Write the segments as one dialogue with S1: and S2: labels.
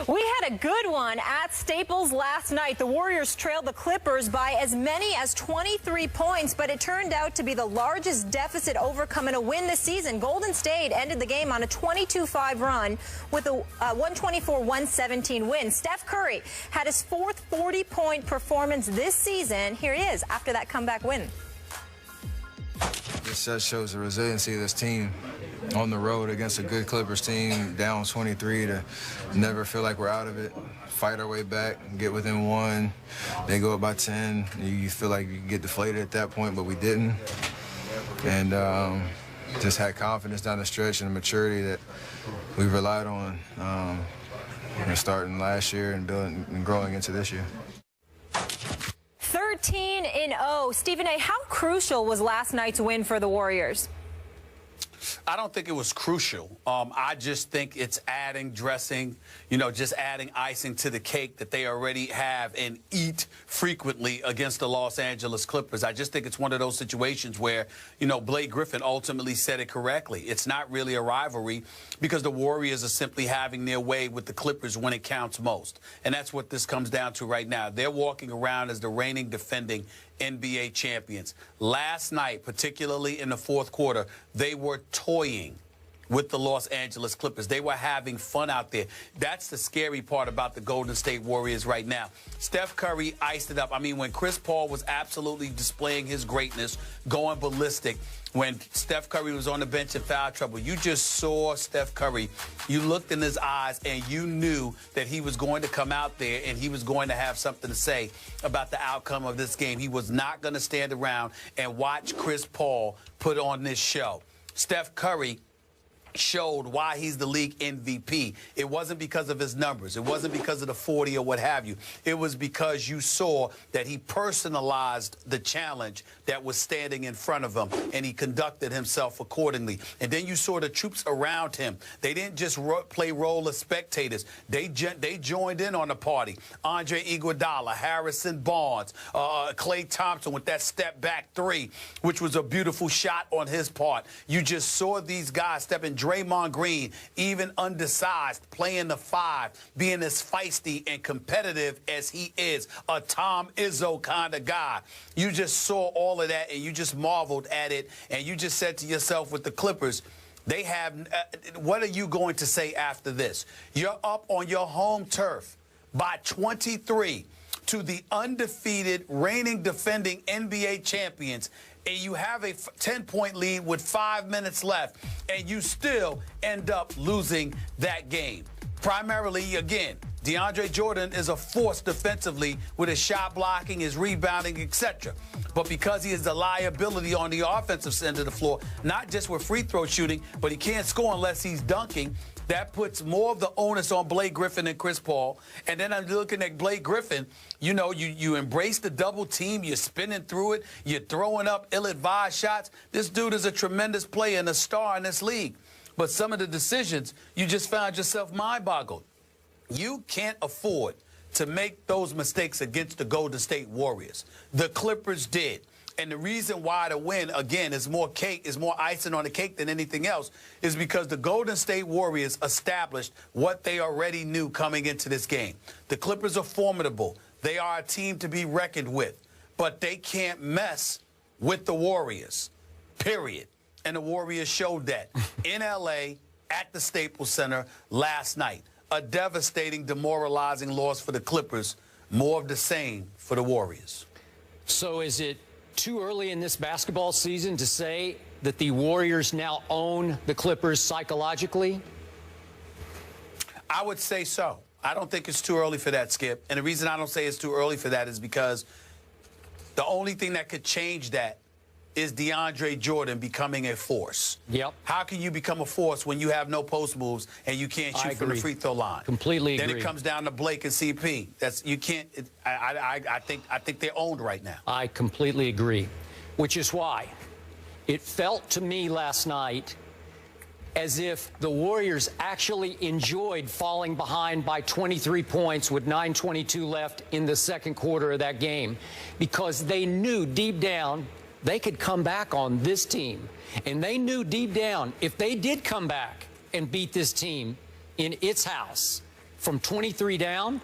S1: We had a good one at Staples last night. The Warriors trailed the Clippers by as many as 23 points, but it turned out to be the largest deficit overcome in a win this season. Golden State ended the game on a 22-5 run with a 124-117 win. Steph Curry had his fourth 40-point performance this season. Here he is after that comeback win.
S2: This just shows the resiliency of this team on the road against a good Clippers team, down 23, to never feel like we're out of it, fight our way back, get within one. They go up by 10. You feel like you get deflated at that point, but we didn't. And just had confidence down the stretch and the maturity that we relied on starting last year and building and growing into this year.
S1: 13-0. Stephen A., how crucial was last night's win for the Warriors?
S3: I don't think it was crucial. I just think it's adding dressing, just adding icing to the cake that they already have and eat frequently against the Los Angeles Clippers. I just think it's one of those situations where, Blake Griffin ultimately said it correctly. It's not really a rivalry because the Warriors are simply having their way with the Clippers when it counts most. And that's what this comes down to right now. They're walking around as the reigning defending NBA champions. Last night, particularly in the fourth quarter, they were toying with the Los Angeles Clippers. They were having fun out there. That's the scary part about the Golden State Warriors right now. Steph Curry iced it up. I mean, when Chris Paul was absolutely displaying his greatness, going ballistic, when Steph Curry was on the bench in foul trouble, you just saw Steph Curry. You looked in his eyes and you knew that he was going to come out there and he was going to have something to say about the outcome of this game. He was not going to stand around and watch Chris Paul put on this show. Steph Curry showed why he's the league MVP. It wasn't because of his numbers. It wasn't because of the 40 or what have you. It was because you saw that he personalized the challenge that was standing in front of him, and he conducted himself accordingly. And then you saw the troops around him. They didn't just play role as spectators. They joined in on the party. Andre Iguodala, Harrison Barnes, Klay Thompson with that step back three, which was a beautiful shot on his part. You just saw these guys stepping. Draymond Green, even undersized, playing the five, being as feisty and competitive as he is, a Tom Izzo kind of guy. You just saw all of that and you just marveled at it, and you just said to yourself, with the Clippers, they have, what are you going to say after this? You're up on your home turf by 23 to the undefeated, reigning, defending NBA champions, and you have a 10-point lead with 5 minutes left, and you still end up losing that game. Primarily, again, DeAndre Jordan is a force defensively with his shot blocking, his rebounding, etc. But because he is the liability on the offensive end of the floor, not just with free throw shooting, but he can't score unless he's dunking, that puts more of the onus on Blake Griffin and Chris Paul. And then I'm looking at Blake Griffin. You embrace the double team. You're spinning through it. You're throwing up ill-advised shots. This dude is a tremendous player and a star in this league. But some of the decisions, you just found yourself mind-boggled. You can't afford to make those mistakes against the Golden State Warriors. The Clippers did. And the reason why the win, again, is more icing on the cake than anything else, is because the Golden State Warriors established what they already knew coming into this game. The Clippers are formidable. They are a team to be reckoned with. But they can't mess with the Warriors, period. And the Warriors showed that in L.A. at the Staples Center last night. A devastating, demoralizing loss for the Clippers. More of the same for the Warriors.
S4: So is it too early in this basketball season to say that the Warriors now own the Clippers psychologically?
S3: I would say so. I don't think it's too early for that, Skip. And the reason I don't say it's too early for that is because the only thing that could change that is DeAndre Jordan becoming a force.
S4: Yep.
S3: How can you become a force when you have no post moves and you can't shoot from the free throw line?
S4: Completely agree.
S3: Then it comes down to Blake and CP. You can't. I think they're owned right now.
S4: I completely agree, which is why it felt to me last night as if the Warriors actually enjoyed falling behind by 23 points with 9:22 left in the second quarter of that game, because they knew deep down they could come back on this team. And they knew deep down if they did come back and beat this team in its house, from 23 down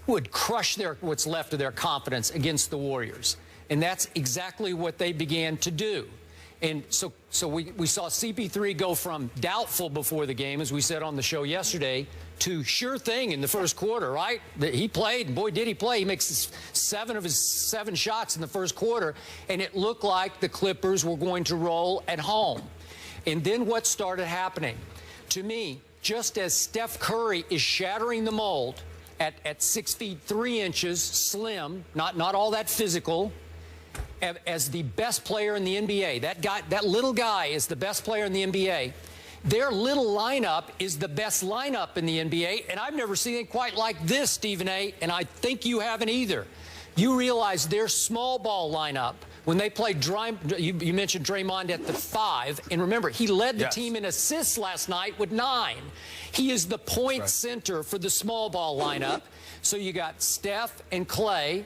S4: would crush what's left of their confidence against the Warriors. And that's exactly what they began to do. And so we saw CP3 go from doubtful before the game, as we said on the show yesterday, to sure thing in the first quarter, right? He played, and boy, did he play. He makes 7 of his 7 shots in the first quarter, and it looked like the Clippers were going to roll at home. And then what started happening? To me, just as Steph Curry is shattering the mold at 6 feet 3 inches, slim, not all that physical, as the best player in the NBA. That little guy is the best player in the NBA. Their little lineup is the best lineup in the NBA, and I've never seen it quite like this, Stephen A., and I think you haven't either. You realize their small ball lineup, when they played, you mentioned Draymond at the 5, and remember, he led the team in assists last night with 9. He is the point center for the small ball lineup. So you got Steph and Clay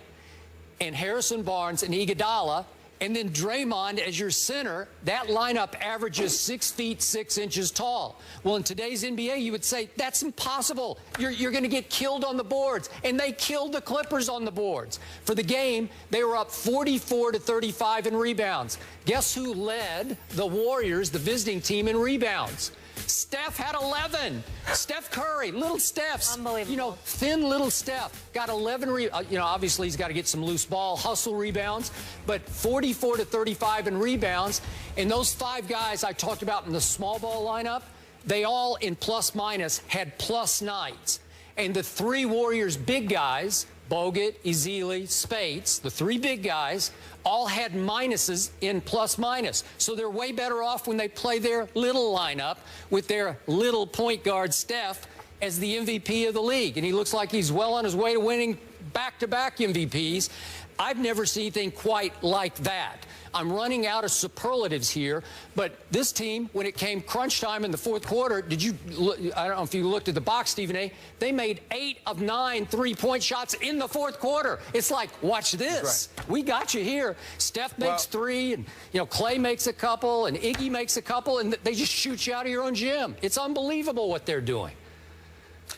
S4: and Harrison Barnes and Iguodala, and then Draymond as your center. That lineup averages 6 feet 6 inches tall. Well, in today's NBA, you would say that's impossible. You're going to get killed on the boards, and they killed the Clippers on the boards. For the game, they were up 44-35 in rebounds. Guess who led the Warriors, the visiting team, in rebounds? Steph had 11. Steph Curry, little Steph.
S1: Unbelievable.
S4: You know, thin little Steph got 11. You know, obviously he's got to get some loose ball, hustle rebounds, but 44-35 in rebounds. And those 5 guys I talked about in the small ball lineup, they all in plus minus had plus nights. And the 3 Warriors big guys, Bogut, Ezeli, Spates, the 3 big guys, all had minuses in plus minus. So they're way better off when they play their little lineup with their little point guard Steph as the MVP of the league. And he looks like he's well on his way to winning back-to-back MVPs. I've never seen anything quite like that. I'm running out of superlatives here, but this team, when it came crunch time in the fourth quarter, I don't know if you looked at the box, Stephen A., they made 8 of 9 3-point shots in the fourth quarter. It's like, watch this. Right. We got you here. Steph makes 3, and, you know, Clay makes a couple, and Iggy makes a couple, and they just shoot you out of your own gym. It's unbelievable what they're doing.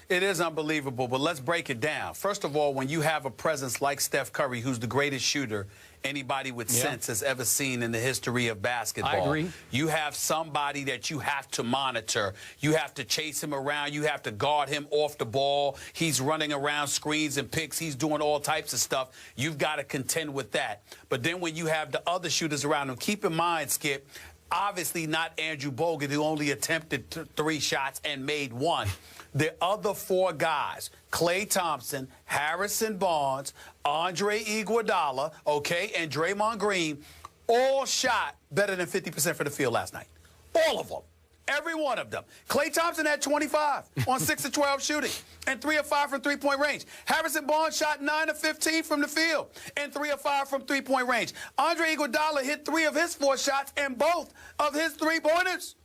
S3: It is unbelievable, but let's break it down. First of all, when you have a presence like Steph Curry, who's the greatest shooter anybody with sense has ever seen in the history of basketball.
S4: I agree.
S3: You have somebody that you have to monitor. You have to chase him around. You have to guard him off the ball. He's running around screens and picks. He's doing all types of stuff. You've got to contend with that. But then when you have the other shooters around him, keep in mind, Skip, obviously not Andrew Bogut, who only attempted 3 shots and made 1. The other 4 guys, Klay Thompson, Harrison Barnes, Andre Iguodala, and Draymond Green, all shot better than 50% for the field last night. All of them. Every one of them. Klay Thompson had 25 on 6 of 12 shooting and 3 of 5 from three-point range. Harrison Barnes shot 9 of 15 from the field and 3 of 5 from three-point range. Andre Iguodala hit 3 of his 4 shots and both of his 3-pointers.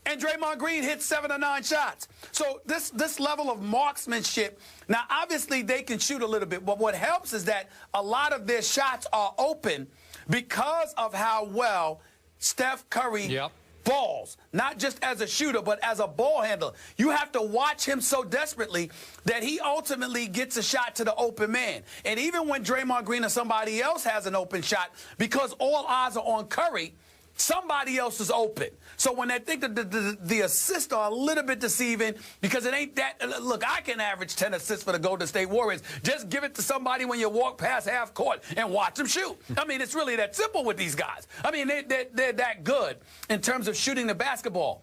S3: And Draymond Green hit 7 of 9 shots. So this level of marksmanship, now obviously they can shoot a little bit, but what helps is that a lot of their shots are open because of how well Steph Curry balls, not just as a shooter, but as a ball handler. You have to watch him so desperately that he ultimately gets a shot to the open man. And even when Draymond Green or somebody else has an open shot, because all eyes are on Curry, somebody else is open. So when they think that the assists are a little bit deceiving, because it ain't that. Look, I can average 10 assists for the Golden State Warriors. Just give it to somebody when you walk past half court and watch them shoot. I mean, it's really that simple with these guys. I mean, they're that good in terms of shooting the basketball.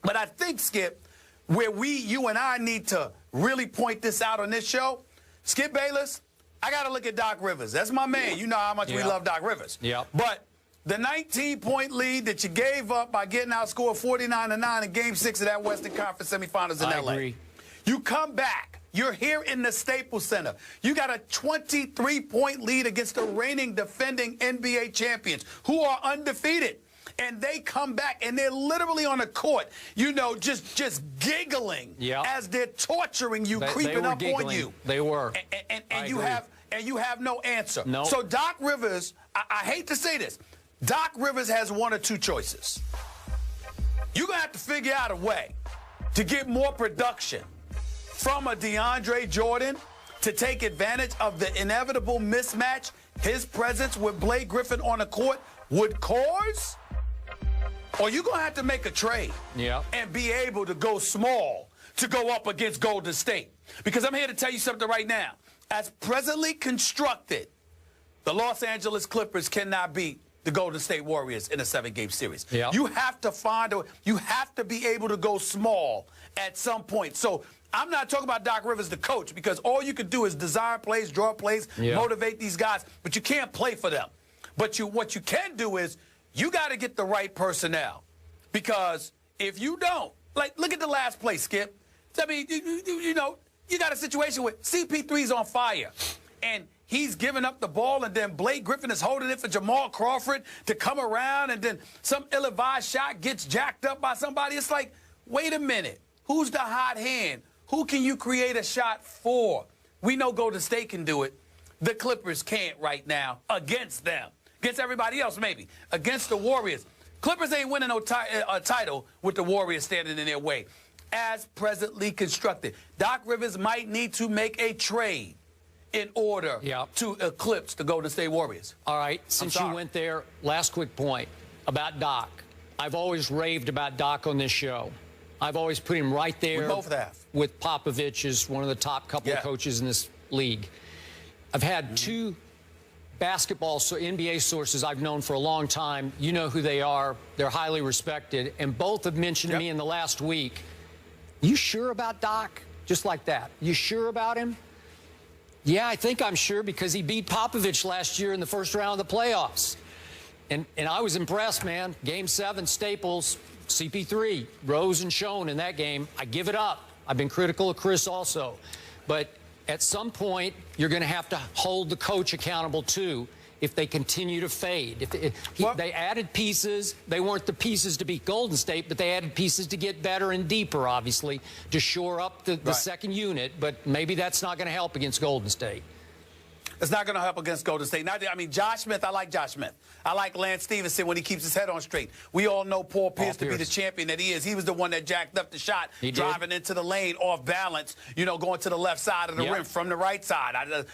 S3: But I think, Skip, where you and I need to really point this out on this show, Skip Bayless, I got to look at Doc Rivers. That's my man. You know how much we love Doc Rivers. But the 19-point lead that you gave up by getting outscored 49-9 in Game 6 of that Western Conference semifinals in L.A.
S4: Agree.
S3: You come back. You're here in the Staples Center. You got a 23-point lead against the reigning defending NBA champions who are undefeated. And they come back, and they're literally on the court, you know, just giggling as they're torturing you, creeping up on you.
S4: They were.
S3: And you have no answer.
S4: No.
S3: So Doc Rivers, I hate to say this, Doc Rivers has 1 or 2 choices. You're going to have to figure out a way to get more production from a DeAndre Jordan to take advantage of the inevitable mismatch his presence with Blake Griffin on the court would cause? Or you're going to have to make a trade and be able to go small to go up against Golden State. Because I'm here to tell you something right now. As presently constructed, the Los Angeles Clippers cannot beat the Golden State Warriors in a 7-game series. You have to you have to be able to go small at some point. So I'm not talking about Doc Rivers, the coach, because all you can do is design plays, draw plays, motivate these guys, but you can't play for them. But what you can do is you got to get the right personnel, because if you don't, like, look at the last play, Skip. I mean, you know, you got a situation where CP3's on fire, and he's giving up the ball, and then Blake Griffin is holding it for Jamal Crawford to come around, and then some ill-advised shot gets jacked up by somebody. It's like, wait a minute. Who's the hot hand? Who can you create a shot for? We know Golden State can do it. The Clippers can't right now against them. Against everybody else, maybe. Against the Warriors. Clippers ain't winning no title with the Warriors standing in their way. As presently constructed, Doc Rivers might need to make a trade in order to eclipse the Golden State Warriors.
S4: All right, since you went there, last quick point about Doc. I've always raved about Doc on this show. I've always put him right there
S3: we both have.
S4: With Popovich as one of the top couple of coaches in this league. I've had two basketball, NBA sources I've known for a long time. You know who they are. They're highly respected. And both have mentioned to me in the last week, you sure about Doc? Just like that. You sure about him? Yeah, I think I'm sure, because he beat Popovich last year in the first round of the playoffs. And I was impressed, man. Game 7, Staples, CP3, rose and shone in that game. I give it up. I've been critical of Chris also. But at some point, you're going to have to hold the coach accountable, too, if they continue to fade. They added pieces. They weren't the pieces to beat Golden State, but they added pieces to get better and deeper, obviously, to shore up the second unit. But maybe that's not going to help against Golden State.
S3: It's not going to help against Golden State. I mean, Josh Smith, I like Josh Smith. I like Lance Stevenson when he keeps his head on straight. We all know Paul Pierce to be the champion that he is. He was the one that jacked up the shot, driving into the lane off balance, you know, going to the left side of the rim from the right side. I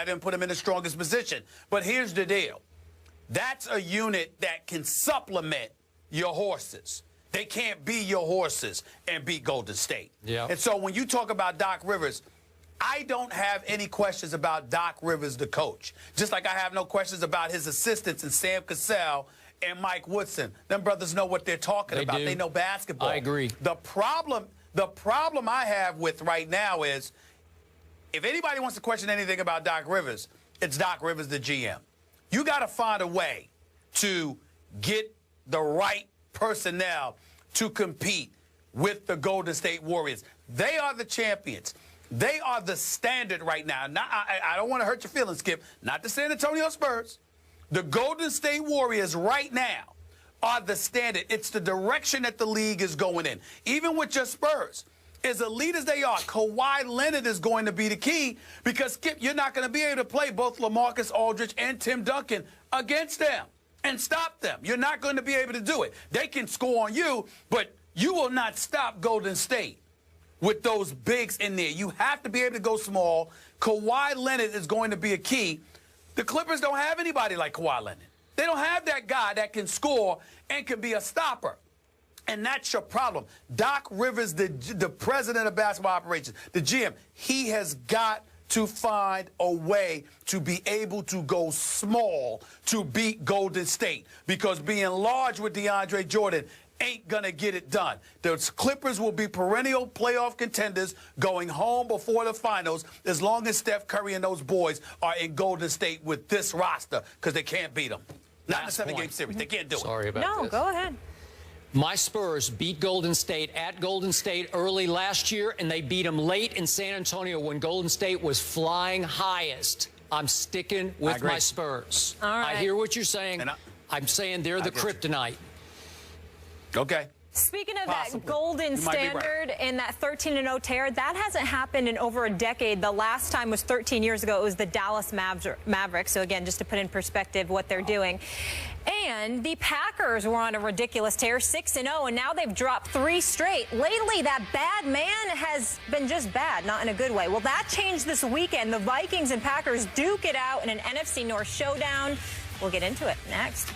S3: didn't put him in the strongest position. But here's the deal. That's a unit that can supplement your horses. They can't be your horses and beat Golden State. And so when you talk about Doc Rivers, I don't have any questions about Doc Rivers, the coach. Just like I have no questions about his assistants and Sam Cassell and Mike Woodson. Them brothers know what they're talking about. They know basketball.
S4: I agree.
S3: The problem I have with right now is, if anybody wants to question anything about Doc Rivers, it's Doc Rivers, the GM. You got to find a way to get the right personnel to compete with the Golden State Warriors. They are the champions. They are the standard right now. I don't want to hurt your feelings, Skip. Not the San Antonio Spurs. The Golden State Warriors right now are the standard. It's the direction that the league is going in. Even with your Spurs, as elite as they are, Kawhi Leonard is going to be the key, because, Skip, you're not going to be able to play both LaMarcus Aldridge and Tim Duncan against them and stop them. You're not going to be able to do it. They can score on you, but you will not stop Golden State with those bigs in there. You have to be able to go small. Kawhi Leonard is going to be a key. The Clippers don't have anybody like Kawhi Leonard. They don't have that guy that can score and can be a stopper. And that's your problem. Doc Rivers, the president of basketball operations, the GM, he has got to find a way to be able to go small to beat Golden State, because being large with DeAndre Jordan ain't gonna get it done. The Clippers will be perennial playoff contenders going home before the finals as long as Steph Curry and those boys are in Golden State with this roster, because they can't beat them. Not in a 7-game series. They can't do it.
S4: Sorry about
S1: this. No, go ahead.
S4: My Spurs beat Golden State at Golden State early last year, and they beat them late in San Antonio when Golden State was flying highest. I'm sticking with my Spurs.
S1: All right.
S4: I hear what you're saying. I'm saying they're the kryptonite.
S3: Okay.
S1: Speaking of
S3: Possibly.
S1: that golden
S3: You might be right.
S1: standard and that 13-0 tear, that hasn't happened in over a decade. The last time was 13 years ago. It was the Dallas Mavericks. So, again, just to put in perspective what they're doing. And the Packers were on a ridiculous tear, 6-0, and now they've dropped 3 straight. Lately, that bad man has been just bad, not in a good way. Well, that changed this weekend. The Vikings and Packers duke it out in an NFC North showdown. We'll get into it next.